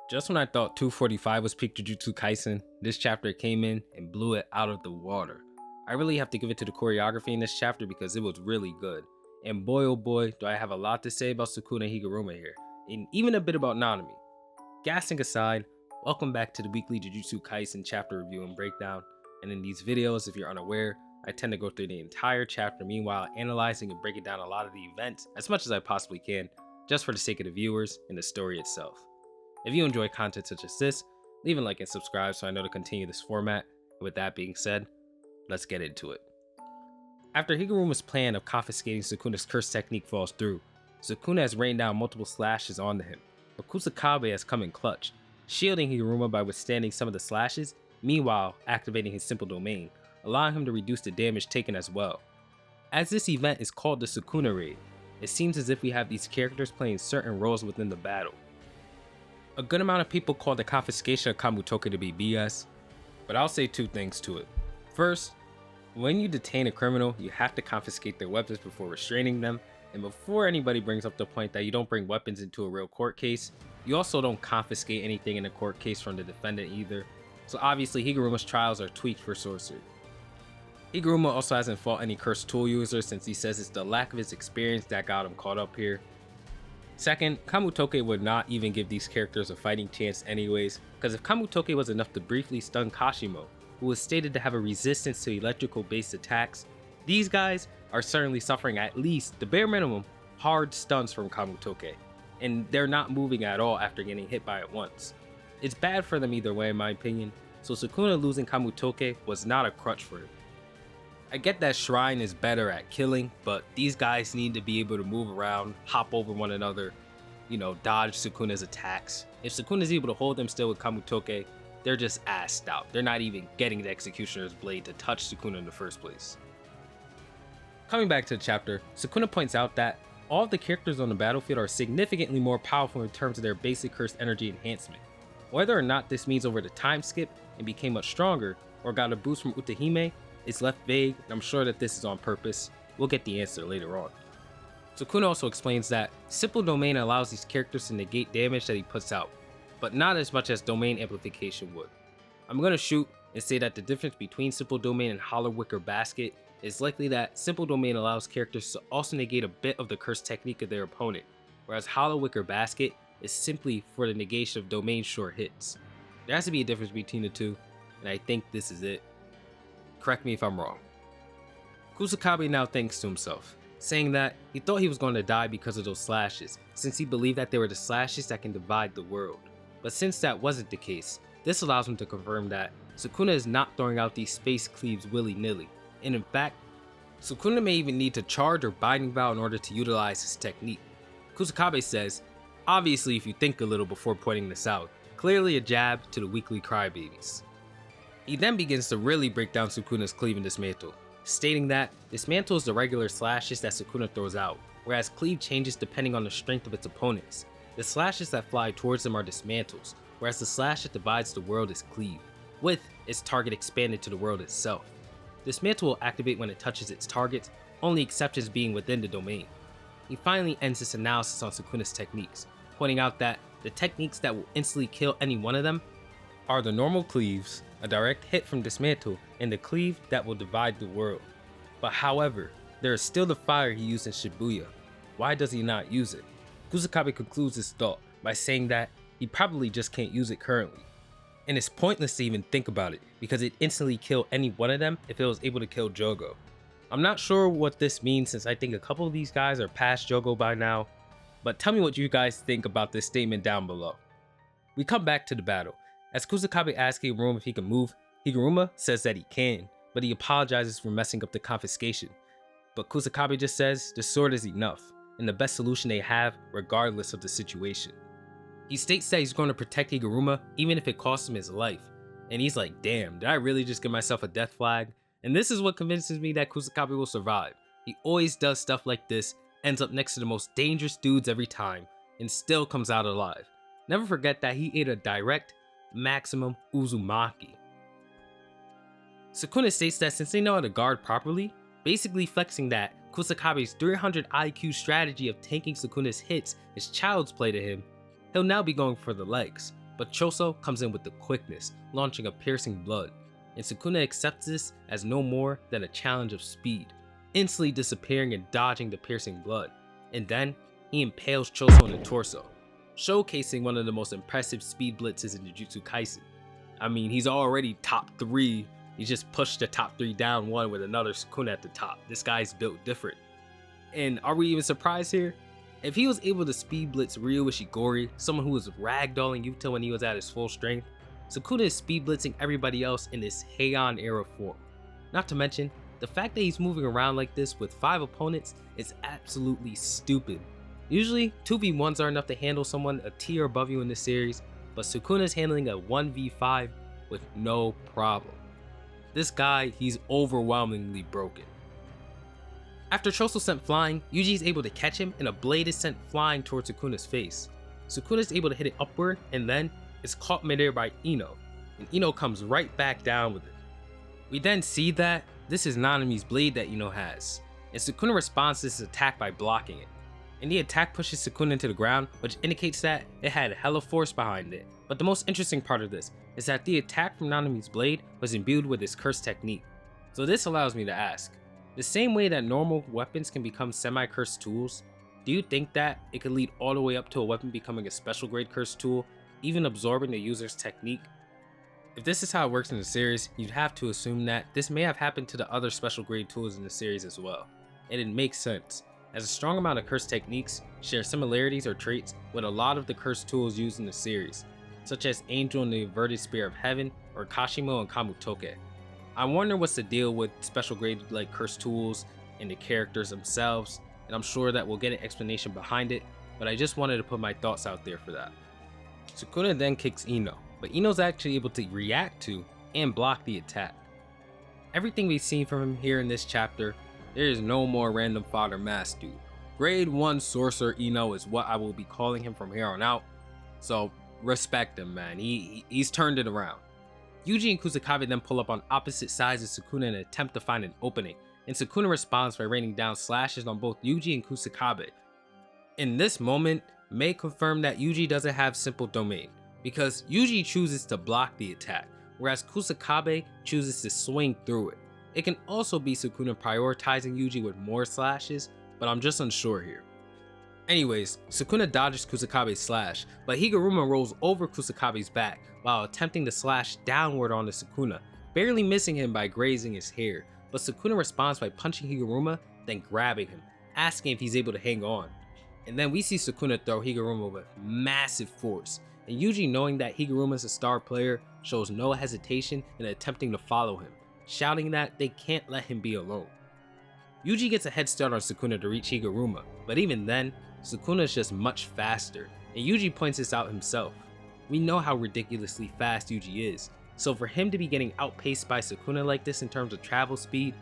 Just when I thought 245 was peak Jujutsu Kaisen, this chapter came in and blew it out of the water. I really have to give it to the choreography in this chapter because it was really good. And boy oh boy, do I have a lot to say about Sukuna and Higuruma here, and even a bit about Nanami. Gassing aside, welcome back to the weekly Jujutsu Kaisen chapter review and breakdown. And in these videos, if you're unaware, I tend to go through the entire chapter, meanwhile analyzing and breaking down a lot of the events as much as I possibly can, just for the sake of the viewers and the story itself. If you enjoy content such as this, leave a like and subscribe so I know to continue this format. And with that being said, let's get into it. After Higuruma's plan of confiscating Sukuna's curse technique falls through, Sukuna has rained down multiple slashes onto him, but Kusakabe has come in clutch, shielding Higuruma by withstanding some of the slashes, meanwhile activating his simple domain, allowing him to reduce the damage taken as well. As this event is called the Sukuna raid, it seems as if we have these characters playing certain roles within the battle. A good amount of people call the confiscation of Kamutoke to be BS, but I'll say two things to it. First, when you detain a criminal, you have to confiscate their weapons before restraining them, and before anybody brings up the point that you don't bring weapons into a real court case, you also don't confiscate anything in a court case from the defendant either, so obviously Higuruma's trials are tweaked for sorcery. Higuruma also hasn't fought any cursed tool users since he says it's the lack of his experience that got him caught up here. Second, Kamutoke would not even give these characters a fighting chance anyways, because if Kamutoke was enough to briefly stun Kashimo, who was stated to have a resistance to electrical based attacks, these guys are certainly suffering at least, the bare minimum, hard stuns from Kamutoke, and they're not moving at all after getting hit by it once. It's bad for them either way in my opinion, so Sukuna losing Kamutoke was not a crutch for him. I get that Shrine is better at killing, but these guys need to be able to move around, hop over one another, dodge Sukuna's attacks. If Sukuna's able to hold them still with Kamutoke, they're just assed out. They're not even getting the Executioner's Blade to touch Sukuna in the first place. Coming back to the chapter, Sukuna points out that all of the characters on the battlefield are significantly more powerful in terms of their basic cursed energy enhancement. Whether or not this means over the time skip and became much stronger, or got a boost from Utahime, it's left vague, and I'm sure that this is on purpose. We'll get the answer later on. Sukuna also explains that simple domain allows these characters to negate damage that he puts out, but not as much as domain amplification would. I'm gonna shoot and say that the difference between simple domain and hollow wicker basket is likely that simple domain allows characters to also negate a bit of the curse technique of their opponent, whereas hollow wicker basket is simply for the negation of domain short hits. There has to be a difference between the two, and I think this is it. Correct me if I'm wrong. Kusakabe now thinks to himself, saying that he thought he was going to die because of those slashes, since he believed that they were the slashes that can divide the world. But since that wasn't the case, this allows him to confirm that Sukuna is not throwing out these space cleaves willy-nilly, and in fact, Sukuna may even need to charge or binding vow in order to utilize his technique. Kusakabe says, obviously if you think a little before pointing this out, clearly a jab to the weekly crybabies. He then begins to really break down Sukuna's cleave and dismantle, stating that dismantle is the regular slashes that Sukuna throws out, whereas cleave changes depending on the strength of its opponents. The slashes that fly towards them are dismantles, whereas the slash that divides the world is cleave, with its target expanded to the world itself. Dismantle will activate when it touches its target, only exceptions being within the domain. He finally ends this analysis on Sukuna's techniques, pointing out that the techniques that will instantly kill any one of them are the normal cleaves, a direct hit from dismantle, and the cleave that will divide the world. But however, there is still the fire he used in Shibuya. Why does he not use it? Kusakabe concludes his thought by saying that he probably just can't use it currently. And it's pointless to even think about it, because it instantly killed any one of them if it was able to kill Jogo. I'm not sure what this means since I think a couple of these guys are past Jogo by now, but tell me what you guys think about this statement down below. We come back to the battle. As Kusakabe asks Higuruma if he can move, Higuruma says that he can, but he apologizes for messing up the confiscation. But Kusakabe just says the sword is enough, and the best solution they have regardless of the situation. He states that he's going to protect Higuruma even if it costs him his life, and he's like, damn, did I really just give myself a death flag? And this is what convinces me that Kusakabe will survive. He always does stuff like this, ends up next to the most dangerous dudes every time, and still comes out alive. Never forget that he ate a direct maximum Uzumaki. Sukuna states that since they know how to guard properly, basically flexing that Kusakabe's 300 IQ strategy of tanking Sukuna's hits is child's play to him, he'll now be going for the legs, but Choso comes in with the quickness, launching a piercing blood, and Sukuna accepts this as no more than a challenge of speed, instantly disappearing and dodging the piercing blood, and then he impales Choso in the torso, showcasing one of the most impressive speed blitzes in Jujutsu Kaisen. I mean, he's already top 3, he just pushed the top 3 down one with another Sukuna at the top. This guy's built different. And are we even surprised here? If he was able to speed blitz Ryu Ishigori, someone who was ragdolling Yuta when he was at his full strength, Sukuna is speed blitzing everybody else in this Heian era form. Not to mention, the fact that he's moving around like this with 5 opponents is absolutely stupid. Usually, 2v1s are enough to handle someone a tier above you in this series, but Sukuna's handling a 1v5 with no problem. This guy, he's overwhelmingly broken. After Choso sent flying, Yuji is able to catch him and a blade is sent flying towards Sukuna's face. Sukuna is able to hit it upward and then is caught midair by Ino, and Ino comes right back down with it. We then see that this is Nanami's blade that Ino has, and Sukuna responds to this attack by blocking it. And the attack pushes Sukuna into the ground, which indicates that it had hella force behind it. But the most interesting part of this is that the attack from Nanami's blade was imbued with his curse technique. So this allows me to ask, the same way that normal weapons can become semi-cursed tools, do you think that it could lead all the way up to a weapon becoming a special grade cursed tool, even absorbing the user's technique? If this is how it works in the series, you'd have to assume that this may have happened to the other special grade tools in the series as well. And it makes sense, as a strong amount of cursed techniques share similarities or traits with a lot of the cursed tools used in the series, such as Angel and the Inverted Spear of Heaven or Kashimo and Kamutoke. I wonder what's the deal with special grade like cursed tools and the characters themselves, and I'm sure that we'll get an explanation behind it, but I just wanted to put my thoughts out there for that. Sukuna then kicks Ino, but Ino's actually able to react to and block the attack. Everything we've seen from him here in this chapter, there is no more random fodder mask dude. Grade 1 Sorcerer Ino is what I will be calling him from here on out, so respect him, man. He's turned it around. Yuji and Kusakabe then pull up on opposite sides of Sukuna in an attempt to find an opening, and Sukuna responds by raining down slashes on both Yuji and Kusakabe. In this moment, Mei confirmed that Yuji doesn't have simple domain, because Yuji chooses to block the attack, whereas Kusakabe chooses to swing through it. It can also be Sukuna prioritizing Yuji with more slashes, but I'm just unsure here. Anyways, Sukuna dodges Kusakabe's slash, but Higuruma rolls over Kusakabe's back while attempting to slash downward onto Sukuna, barely missing him by grazing his hair, but Sukuna responds by punching Higuruma, then grabbing him, asking if he's able to hang on. And then we see Sukuna throw Higuruma with massive force, and Yuji, knowing that Higuruma is a star player, shows no hesitation in attempting to follow him, shouting that they can't let him be alone. Yuji gets a head start on Sukuna to reach Higuruma, but even then, Sukuna is just much faster, and Yuji points this out himself. We know how ridiculously fast Yuji is, so for him to be getting outpaced by Sukuna like this in terms of travel speed,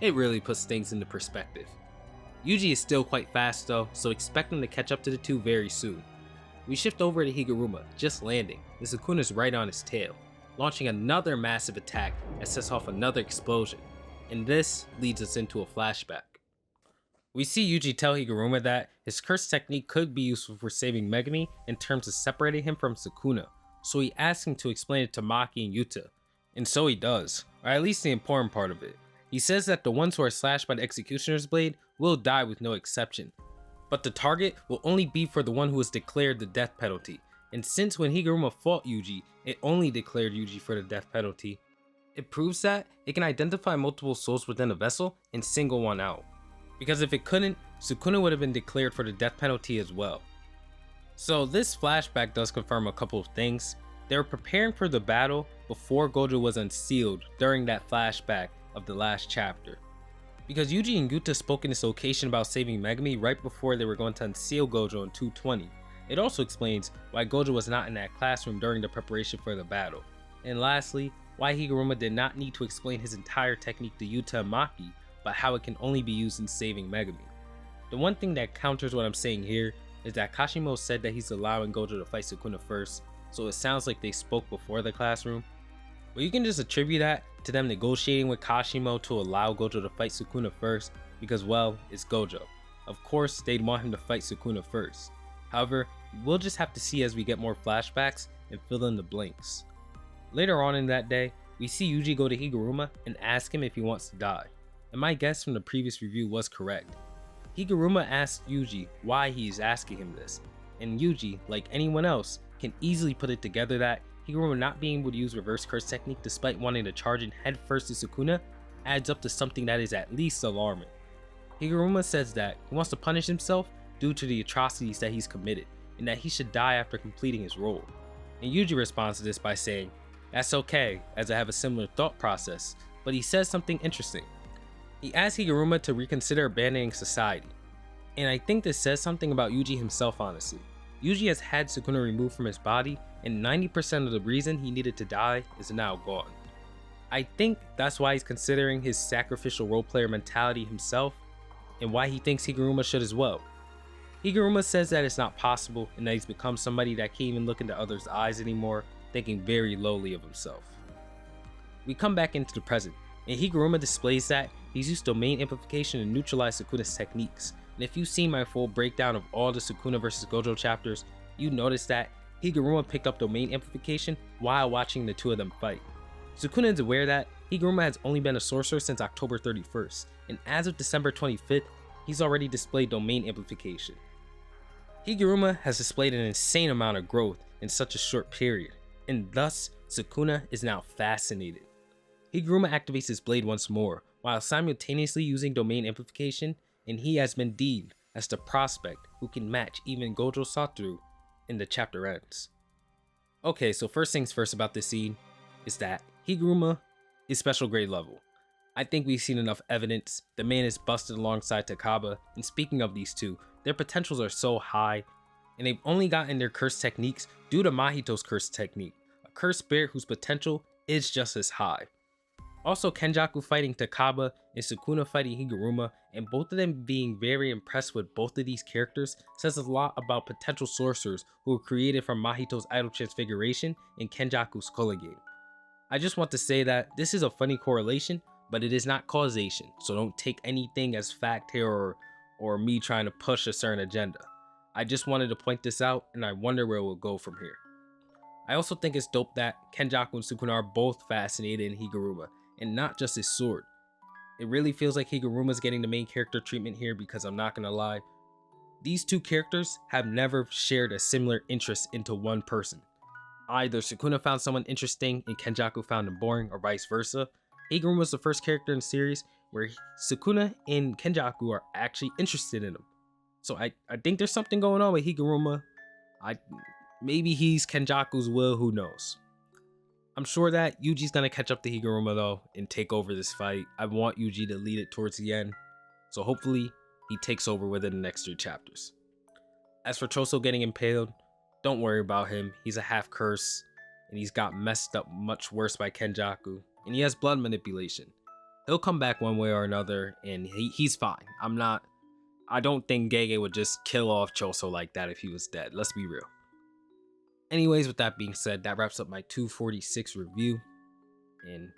it really puts things into perspective. Yuji is still quite fast though, so expect him to catch up to the two very soon. We shift over to Higuruma, just landing, and Sukuna's right on his tail, launching another massive attack that sets off another explosion, and this leads us into a flashback. We see Yuji tell Higuruma that his curse technique could be useful for saving Megumi in terms of separating him from Sukuna, so he asks him to explain it to Maki and Yuta, and so he does, or at least the important part of it. He says that the ones who are slashed by the Executioner's blade will die with no exception, but the target will only be for the one who has declared the death penalty, and since when Higuruma fought Yuji, it only declared Yuji for the death penalty, it proves that it can identify multiple souls within a vessel and single one out. Because if it couldn't, Sukuna would have been declared for the death penalty as well. So this flashback does confirm a couple of things. They were preparing for the battle before Gojo was unsealed during that flashback of the last chapter. Because Yuji and Yuta spoke in this location about saving Megumi right before they were going to unseal Gojo in 220. It also explains why Gojo was not in that classroom during the preparation for the battle. And lastly, why Higuruma did not need to explain his entire technique to Yuta and Maki, but how it can only be used in saving Megumi. The one thing that counters what I'm saying here is that Kashimo said that he's allowing Gojo to fight Sukuna first, so it sounds like they spoke before the classroom. But you can just attribute that to them negotiating with Kashimo to allow Gojo to fight Sukuna first because, well, it's Gojo. Of course, they'd want him to fight Sukuna first. However, we'll just have to see as we get more flashbacks and fill in the blanks. Later on in that day, we see Yuji go to Higuruma and ask him if he wants to die, and my guess from the previous review was correct. Higuruma asks Yuji why he is asking him this, and Yuji, like anyone else, can easily put it together that Higuruma not being able to use reverse curse technique despite wanting to charge in head first to Sukuna adds up to something that is at least alarming. Higuruma says that he wants to punish himself due to the atrocities that he's committed, and that he should die after completing his role. And Yuji responds to this by saying, "That's okay, as I have a similar thought process," but he says something interesting. He asks Higuruma to reconsider abandoning society, and I think this says something about Yuji himself honestly. Yuji has had Sukuna removed from his body, and 90% of the reason he needed to die is now gone. I think that's why he's considering his sacrificial role player mentality himself, and why he thinks Higuruma should as well. Higuruma says that it's not possible, and that he's become somebody that can't even look into others' eyes anymore, thinking very lowly of himself. We come back into the present, and Higuruma displays that he's used domain amplification to neutralize Sukuna's techniques, and if you've seen my full breakdown of all the Sukuna vs Gojo chapters, you notice that Higuruma picked up domain amplification while watching the two of them fight. Sukuna is aware that Higuruma has only been a sorcerer since October 31st, and as of December 25th, he's already displayed domain amplification. Higuruma has displayed an insane amount of growth in such a short period, and thus Sukuna is now fascinated. Higuruma activates his blade once more, while simultaneously using domain amplification, and he has been deemed as the prospect who can match even Gojo Satoru, and the chapter ends. Okay, so first things first about this scene is that Higuruma is special grade level. I think we've seen enough evidence. The man is busted alongside Takaba, and speaking of these two, their potentials are so high, and they've only gotten their curse techniques due to Mahito's curse technique, a cursed spirit whose potential is just as high. Also, Kenjaku fighting Takaba and Sukuna fighting Higuruma, and both of them being very impressed with both of these characters says a lot about potential sorcerers who were created from Mahito's idol transfiguration and Kenjaku's Kola game. I just want to say that this is a funny correlation, but it is not causation, so don't take anything as fact here or me trying to push a certain agenda. I just wanted to point this out, and I wonder where it will go from here. I also think it's dope that Kenjaku and Sukuna are both fascinated in Higuruma, and not just his sword. It really feels like Higuruma's getting the main character treatment here because I'm not gonna lie, these two characters have never shared a similar interest into one person. Either Sukuna found someone interesting and Kenjaku found him boring, or vice versa. Higuruma was the first character in the series where Sukuna and Kenjaku are actually interested in him. So I think there's something going on with Higuruma. Maybe he's Kenjaku's will, who knows. I'm sure that Yuji's gonna catch up to Higuruma though and take over this fight. I want Yuji to lead it towards the end, so hopefully he takes over within the next 3 chapters. As for Choso getting impaled, don't worry about him. He's a half curse, and he's got messed up much worse by Kenjaku, and he has blood manipulation. He'll come back one way or another, and he's fine. I don't think Gege would just kill off Choso like that if he was dead. Let's be real. Anyways, with that being said, that wraps up my 246 review, and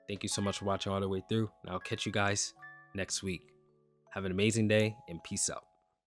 thank you so much for watching all the way through, and I'll catch you guys next week. Have an amazing day, and peace out.